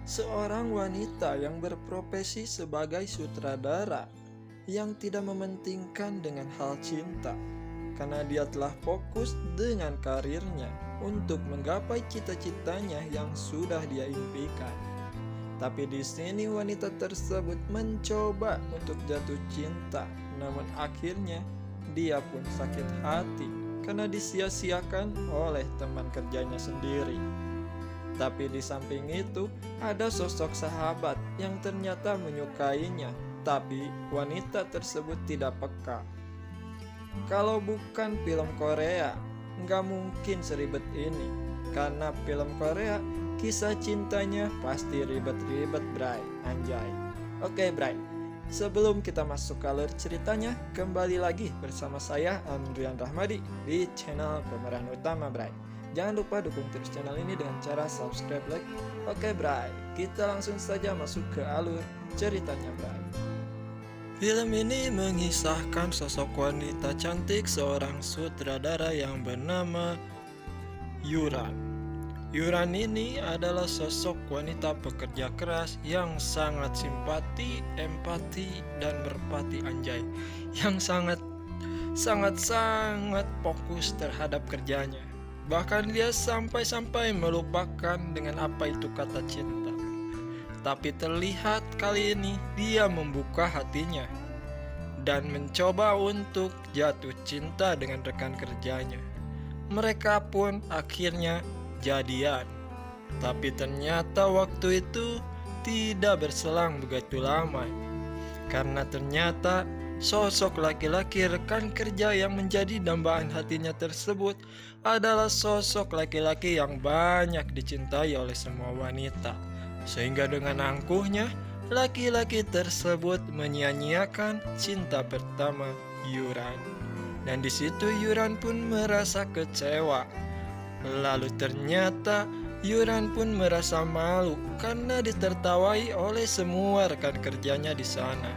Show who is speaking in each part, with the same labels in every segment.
Speaker 1: Seorang wanita yang berprofesi sebagai sutradara yang tidak mementingkan dengan hal cinta karena dia telah fokus dengan karirnya untuk menggapai cita-citanya yang sudah dia impikan. Tapi di sini wanita tersebut mencoba untuk jatuh cinta, namun akhirnya dia pun sakit hati karena disia-siakan oleh teman kerjanya sendiri. Tapi di samping itu, ada sosok sahabat yang ternyata menyukainya, tapi wanita tersebut tidak peka. Kalau bukan film Korea, nggak mungkin seribet ini. Karena film Korea, kisah cintanya pasti ribet-ribet, Bray. Anjay. Oke, Bray. Sebelum kita masuk ke alur ceritanya, kembali lagi bersama saya, Andrian Rahmadi, di channel Pemeran Utama, Bray. Jangan lupa dukung terus channel ini dengan cara subscribe, like. Oke, Bray. Kita langsung saja masuk ke alur ceritanya, Bray. Film ini mengisahkan sosok wanita cantik seorang sutradara yang bernama Yuran. Yuran ini adalah sosok wanita pekerja keras yang sangat simpati, empati, dan berpati anjay. Yang sangat fokus terhadap kerjanya. Bahkan dia sampai-sampai melupakan dengan apa itu kata cinta. Tapi terlihat kali ini dia membuka hatinya dan mencoba untuk jatuh cinta dengan rekan kerjanya. Mereka pun akhirnya jadian. Tapi ternyata waktu itu tidak berselang begitu lama. Karena ternyata sosok laki-laki rekan kerja yang menjadi dambaan hatinya tersebut adalah sosok laki-laki yang banyak dicintai oleh semua wanita. Sehingga dengan angkuhnya, laki-laki tersebut menyia-nyiakan cinta pertama Yuran. Dan di situ Yuran pun merasa kecewa. Lalu ternyata Yuran pun merasa malu karena ditertawai oleh semua rekan kerjanya di sana.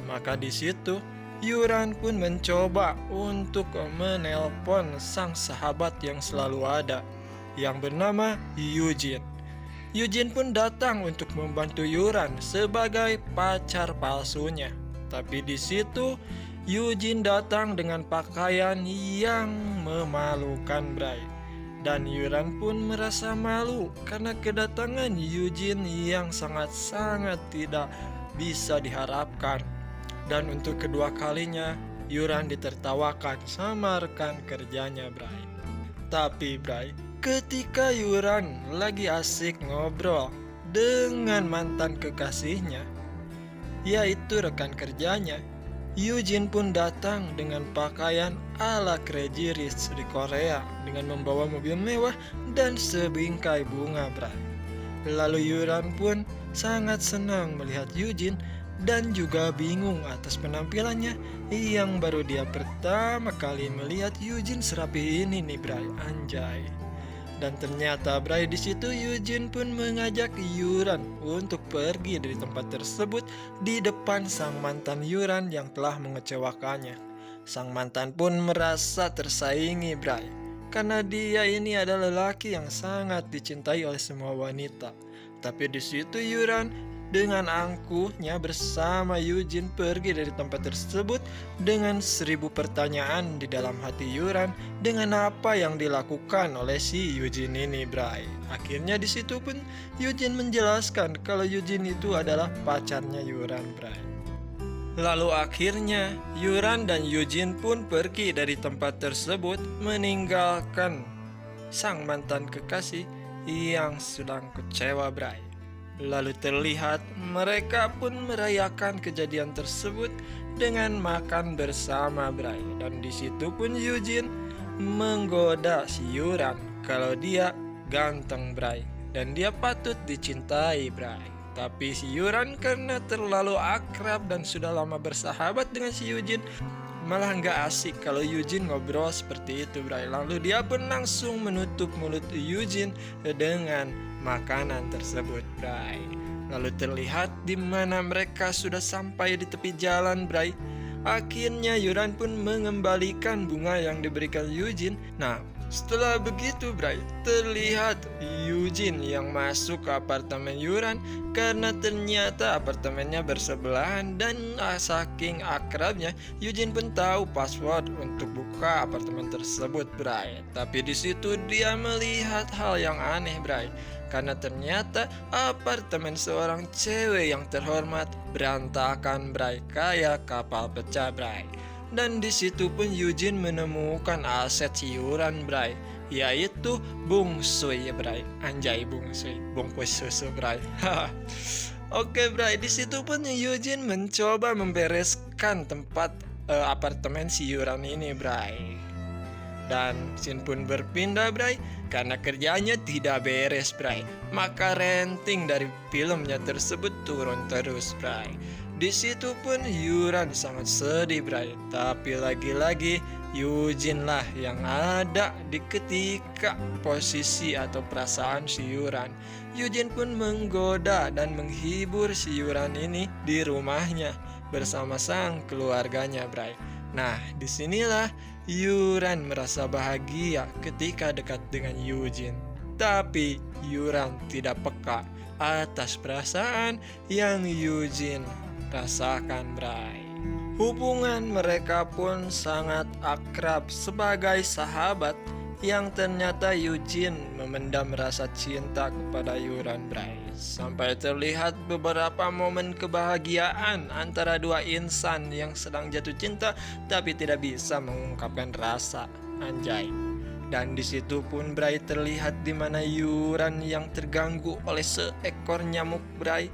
Speaker 1: Maka di situ Yuran pun mencoba untuk menelpon sang sahabat yang selalu ada, yang bernama Eugene. Eugene pun datang untuk membantu Yuran sebagai pacar palsunya. Tapi di situ Eugene datang dengan pakaian yang memalukan, Bray. Dan Yuran pun merasa malu karena kedatangan Eugene yang sangat-sangat tidak bisa diharapkan. Dan untuk kedua kalinya Yuran ditertawakan sama rekan kerjanya, Bray. Tapi Bray, ketika Yuran lagi asik ngobrol dengan mantan kekasihnya, yaitu rekan kerjanya, Eugene pun datang dengan pakaian ala Crazy Rich di Korea dengan membawa mobil mewah dan sebingkai bunga, Bray. Lalu Yuran pun sangat senang melihat Eugene dan juga bingung atas penampilannya yang baru dia pertama kali melihat Eugene serapi ini nih, Bray. Anjay. Dan ternyata, Bray, di situ Eugene pun mengajak Yuran untuk pergi dari tempat tersebut di depan sang mantan Yuran yang telah mengecewakannya. Sang mantan pun merasa tersaingi, Bray, karena dia ini adalah lelaki yang sangat dicintai oleh semua wanita. Tapi di situ Yuran dengan angkuhnya bersama Eugene pergi dari tempat tersebut dengan 1000 pertanyaan di dalam hati Yuran dengan apa yang dilakukan oleh si Eugene ini, Bray. Akhirnya di situ pun Eugene menjelaskan kalau Eugene itu adalah pacarnya Yuran, Bray. Lalu akhirnya Yuran dan Eugene pun pergi dari tempat tersebut meninggalkan sang mantan kekasih yang sedang kecewa, Bray. Lalu terlihat mereka pun merayakan kejadian tersebut dengan makan bersama, Bray. Dan di situ pun Eugene menggoda si Yuran kalau dia ganteng, Bray, dan dia patut dicintai, Bray. Tapi si Yuran karena terlalu akrab dan sudah lama bersahabat dengan si Eugene, malah nggak asik kalau Eugene ngobrol seperti itu, Bray. Lalu dia pun langsung menutup mulut Eugene dengan makanan tersebut, Bray. Lalu terlihat di mana mereka sudah sampai di tepi jalan, Bray. Akhirnya Yuran pun mengembalikan bunga yang diberikan Eugene. Nah, Setelah begitu, Bray, terlihat Eugene yang masuk ke apartemen Yuran karena ternyata apartemennya bersebelahan dan saking akrabnya, Eugene pun tahu password untuk buka apartemen tersebut, Bray. Tapi di situ dia melihat hal yang aneh, Bray, karena ternyata apartemen seorang cewek yang terhormat berantakan, Bray, kayak kapal pecah, Bray. Dan di situ pun Eugene menemukan aset Yuran, Bray, yaitu bungsuy, Bray. Anjay, bungsuy, bungkus susu, Bray. Oke, Bray, di situ pun Eugene mencoba membereskan tempat apartemen si Yuran ini, Bray. Dan scene pun berpindah, Bray, karena kerjanya tidak beres, Bray. Maka rating dari filmnya tersebut turun terus, Bray. Di situ pun Yuran sangat sedih, Bray. Tapi lagi-lagi Eugene lah yang ada di ketika posisi atau perasaan si Yuran. Eugene pun menggoda dan menghibur si Yuran ini di rumahnya bersama sang keluarganya, Bray. Nah, disinilah Yuran merasa bahagia ketika dekat dengan Eugene. Tapi Yuran tidak peka atas perasaan yang Eugene rasakan, Bray. Hubungan mereka pun sangat akrab sebagai sahabat yang ternyata Eugene memendam rasa cinta kepada Yuran, Bray. Sampai terlihat beberapa momen kebahagiaan antara dua insan yang sedang jatuh cinta tapi tidak bisa mengungkapkan rasa, anjay. Dan di situ pun, Bray, terlihat di mana Yuran yang terganggu oleh seekor nyamuk, Bray,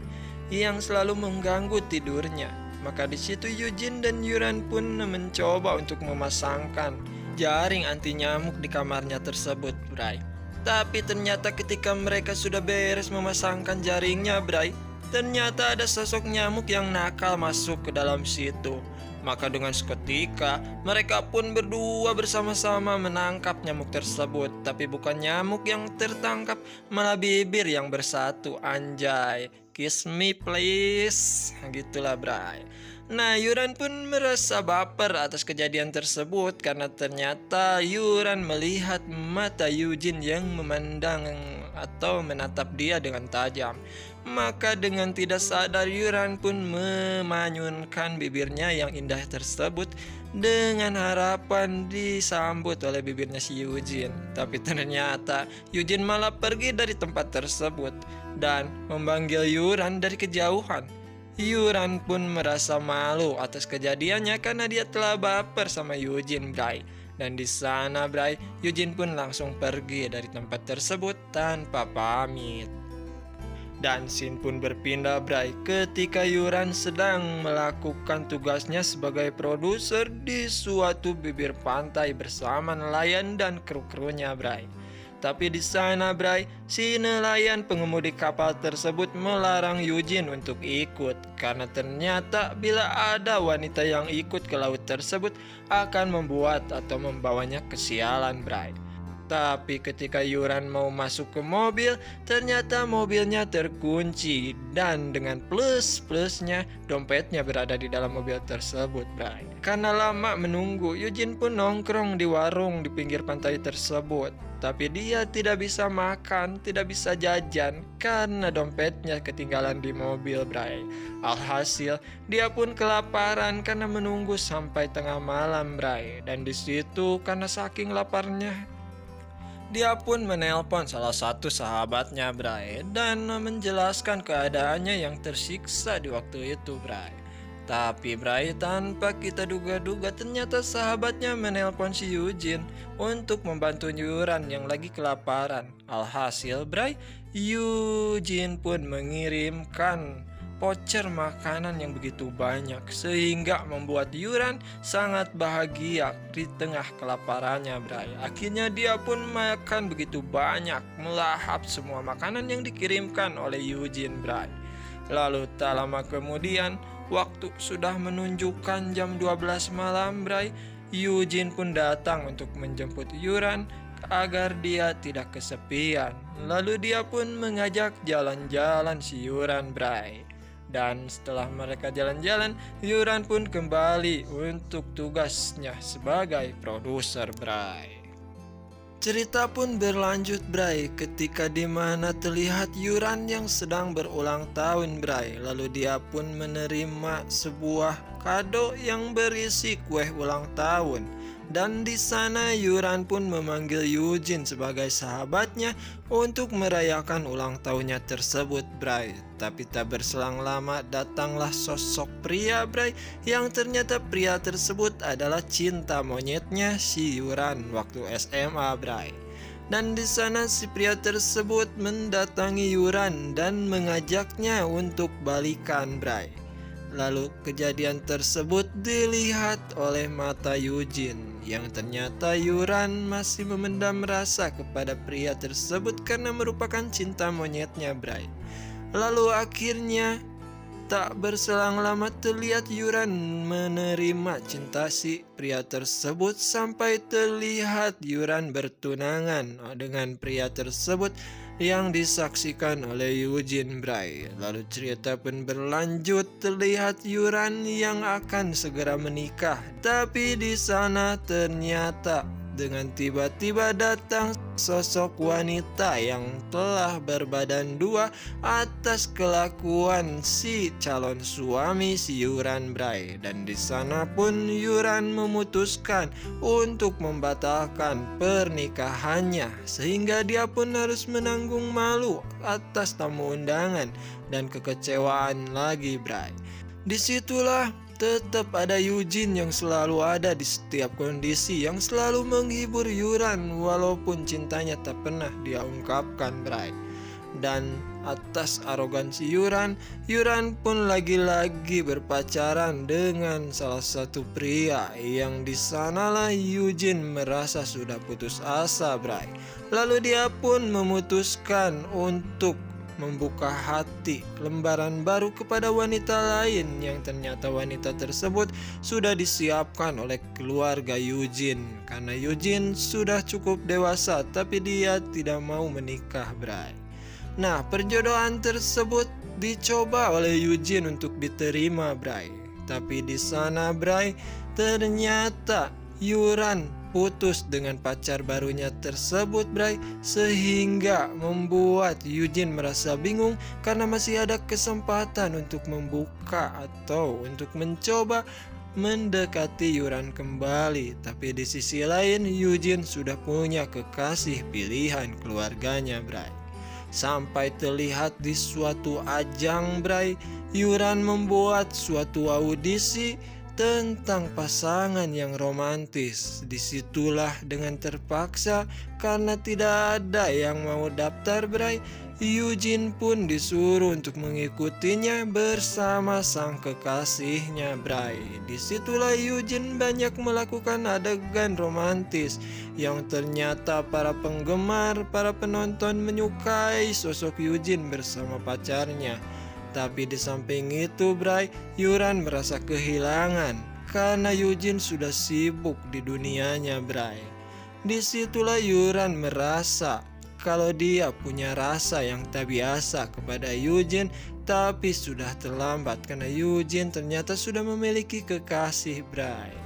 Speaker 1: yang selalu mengganggu tidurnya. Maka di situ Eugene dan Yuran pun mencoba untuk memasangkan jaring anti nyamuk di kamarnya tersebut, Bray. Tapi ternyata ketika mereka sudah beres memasangkan jaringnya, Bray, ternyata ada sosok nyamuk yang nakal masuk ke dalam situ. Maka dengan seketika mereka pun berdua bersama-sama menangkap nyamuk tersebut. Tapi bukan nyamuk yang tertangkap, malah bibir yang bersatu, anjay. Kiss me please, gitulah, Bray. Nah, Yuran pun merasa baper atas kejadian tersebut karena ternyata Yuran melihat mata Eugene yang memandang atau menatap dia dengan tajam. Maka dengan tidak sadar Yuran pun memanyunkan bibirnya yang indah tersebut dengan harapan disambut oleh bibirnya si Eugene. Tapi ternyata Eugene malah pergi dari tempat tersebut dan memanggil Yuran dari kejauhan. Yuran pun merasa malu atas kejadiannya karena dia telah baper sama Eugene, Bray. Dan di sana, Bray, Eugene pun langsung pergi dari tempat tersebut tanpa pamit. Dan scene pun berpindah, Bray, ketika Yuran sedang melakukan tugasnya sebagai produser di suatu bibir pantai bersama nelayan dan kru-krunya, Bray. Tapi di sana, Bray, si nelayan pengemudi kapal tersebut melarang Eugene untuk ikut karena ternyata bila ada wanita yang ikut ke laut tersebut akan membuat atau membawanya kesialan, Bray. Tapi ketika Yuran mau masuk ke mobil, ternyata mobilnya terkunci dan dengan plus-plusnya dompetnya berada di dalam mobil tersebut, Bray. Karena lama menunggu, Eugene pun nongkrong di warung di pinggir pantai tersebut. Tapi dia tidak bisa makan, tidak bisa jajan karena dompetnya ketinggalan di mobil, Bray. Alhasil, dia pun kelaparan karena menunggu sampai tengah malam, Bray. Dan di situ karena saking laparnya, dia pun menelpon salah satu sahabatnya, Bray, dan menjelaskan keadaannya yang tersiksa di waktu itu, Bray. Tapi, Bray, tanpa kita duga-duga ternyata sahabatnya menelpon si Eugene untuk membantu Yuran yang lagi kelaparan. Alhasil, Bray, Eugene pun mengirimkan voucher makanan yang begitu banyak sehingga membuat Yuran sangat bahagia di tengah kelaparannya, Bray. Akhirnya dia pun makan begitu banyak, melahap semua makanan yang dikirimkan oleh Eugene, Bray. Lalu tak lama kemudian, waktu sudah menunjukkan jam 12 malam, Bray. Eugene pun datang untuk menjemput Yuran agar dia tidak kesepian. Lalu dia pun mengajak jalan-jalan si Yuran, Bray. Dan setelah mereka jalan-jalan, Yuran pun kembali untuk tugasnya sebagai produser, Bray. Cerita pun berlanjut Bray, ketika dimana terlihat Yuran yang sedang berulang tahun Bray. Lalu dia pun menerima sebuah kado yang berisi kue ulang tahun. Dan di sana Yuran pun memanggil Eugene sebagai sahabatnya untuk merayakan ulang tahunnya tersebut Bray. Tapi tak berselang lama datanglah sosok pria Bray, yang ternyata pria tersebut adalah cinta monyetnya si Yuran waktu SMA Bray. Dan di sana si pria tersebut mendatangi Yuran dan mengajaknya untuk balikan Bray. Lalu kejadian tersebut dilihat oleh mata Eugene, yang ternyata Yuran masih memendam rasa kepada pria tersebut karena merupakan cinta monyetnya Bray. Lalu akhirnya tak berselang lama terlihat Yuran menerima cinta si pria tersebut, sampai terlihat Yuran bertunangan dengan pria tersebut yang disaksikan oleh Eugene Bray. Lalu cerita pun berlanjut, terlihat Yuran yang akan segera menikah. Tapi di sana ternyata dengan tiba-tiba datang sosok wanita yang telah berbadan dua atas kelakuan si calon suami si Yuran Bray. Dan di sana pun Yuran memutuskan untuk membatalkan pernikahannya, sehingga dia pun harus menanggung malu atas tamu undangan dan kekecewaan lagi Bray. Disitulah tetap ada Eugene yang selalu ada di setiap kondisi, yang selalu menghibur Yuran walaupun cintanya tak pernah dia ungkapkan Bray. Dan atas arogansi Yuran pun lagi-lagi berpacaran dengan salah satu pria, yang di sanalah Eugene merasa sudah putus asa Bray. Lalu dia pun memutuskan untuk membuka hati lembaran baru kepada wanita lain, yang ternyata wanita tersebut sudah disiapkan oleh keluarga Eugene, karena Eugene sudah cukup dewasa tapi dia tidak mau menikah Bray. Nah, perjodohan tersebut dicoba oleh Eugene untuk diterima Bray. Tapi di sana Bray, ternyata Yuran putus dengan pacar barunya tersebut Bray, sehingga membuat Eugene merasa bingung karena masih ada kesempatan untuk membuka atau untuk mencoba mendekati Yuran kembali. Tapi di sisi lain Eugene sudah punya kekasih pilihan keluarganya Bray. Sampai terlihat di suatu ajang Bray, Yuran membuat suatu audisi tentang pasangan yang romantis. Disitulah dengan terpaksa karena tidak ada yang mau daftar Bray, Eugene pun disuruh untuk mengikutinya bersama sang kekasihnya Bray. Disitulah Eugene banyak melakukan adegan romantis yang ternyata para penggemar, para penonton menyukai sosok Eugene bersama pacarnya. Tapi di samping itu Bray, Yuran merasa kehilangan karena Eugene sudah sibuk di dunianya Bray. Disitulah Yuran merasa kalau dia punya rasa yang tak biasa kepada Eugene, tapi sudah terlambat karena Eugene ternyata sudah memiliki kekasih Bray.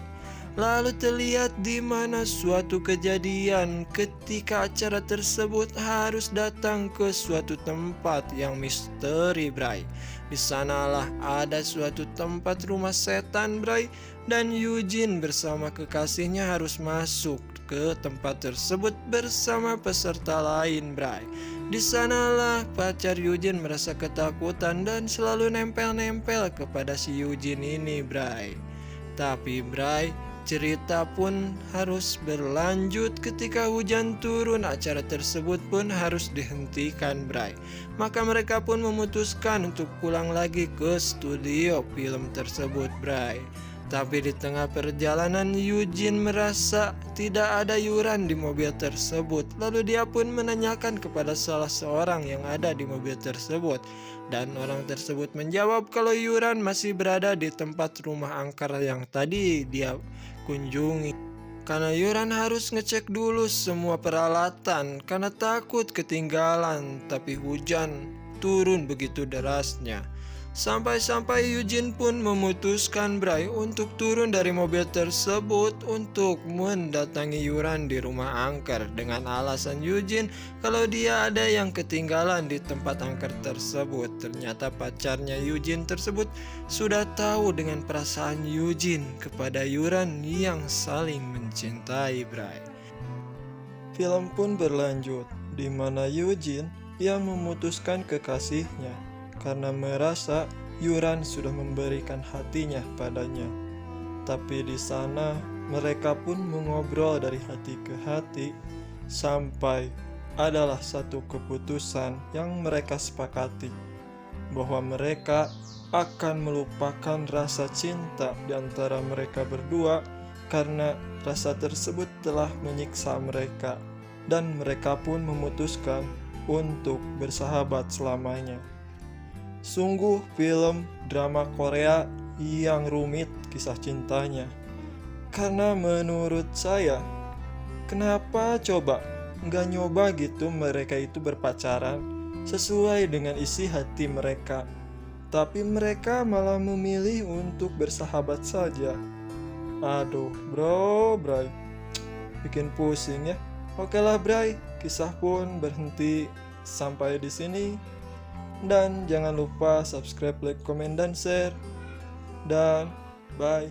Speaker 1: Lalu terlihat di mana suatu kejadian ketika acara tersebut harus datang ke suatu tempat yang misteri Bray. Di sanalah ada suatu tempat rumah setan Bray, dan Eugene bersama kekasihnya harus masuk ke tempat tersebut bersama peserta lain Bray. Di sanalah pacar Eugene merasa ketakutan dan selalu nempel-nempel kepada si Eugene ini Bray. Tapi Bray, cerita pun harus berlanjut. Ketika hujan turun, acara tersebut pun harus dihentikan Bray. Maka mereka pun memutuskan untuk pulang lagi ke studio film tersebut Bray. Tapi di tengah perjalanan Eugene merasa tidak ada Yuran di mobil tersebut. Lalu dia pun menanyakan kepada salah seorang yang ada di mobil tersebut, dan orang tersebut menjawab kalau Yuran masih berada di tempat rumah angker yang tadi dia kunjungi. Karena Yuran harus ngecek dulu semua peralatan karena takut ketinggalan. Tapi hujan turun begitu derasnya, Sampai-sampai Eugene pun memutuskan Bray untuk turun dari mobil tersebut untuk mendatangi Yuran di rumah angker dengan alasan Eugene kalau dia ada yang ketinggalan di tempat angker tersebut. Ternyata pacarnya Eugene tersebut sudah tahu dengan perasaan Eugene kepada Yuran yang saling mencintai Bray. Film pun berlanjut di mana Eugene yang memutuskan kekasihnya karena merasa Yuran sudah memberikan hatinya padanya. Tapi di sana mereka pun mengobrol dari hati ke hati sampai adalah satu keputusan yang mereka sepakati bahwa mereka akan melupakan rasa cinta di antara mereka berdua karena rasa tersebut telah menyiksa mereka dan mereka pun memutuskan untuk bersahabat selamanya. Sungguh film drama Korea yang rumit kisah cintanya. Karena menurut saya, kenapa coba nggak nyoba gitu mereka itu berpacaran sesuai dengan isi hati mereka. Tapi mereka malah memilih untuk bersahabat saja. Aduh Bray, bikin pusing ya. Oke lah Bray, kisah pun berhenti sampai di sini. Dan jangan lupa subscribe, like, komen, dan share. Dan bye.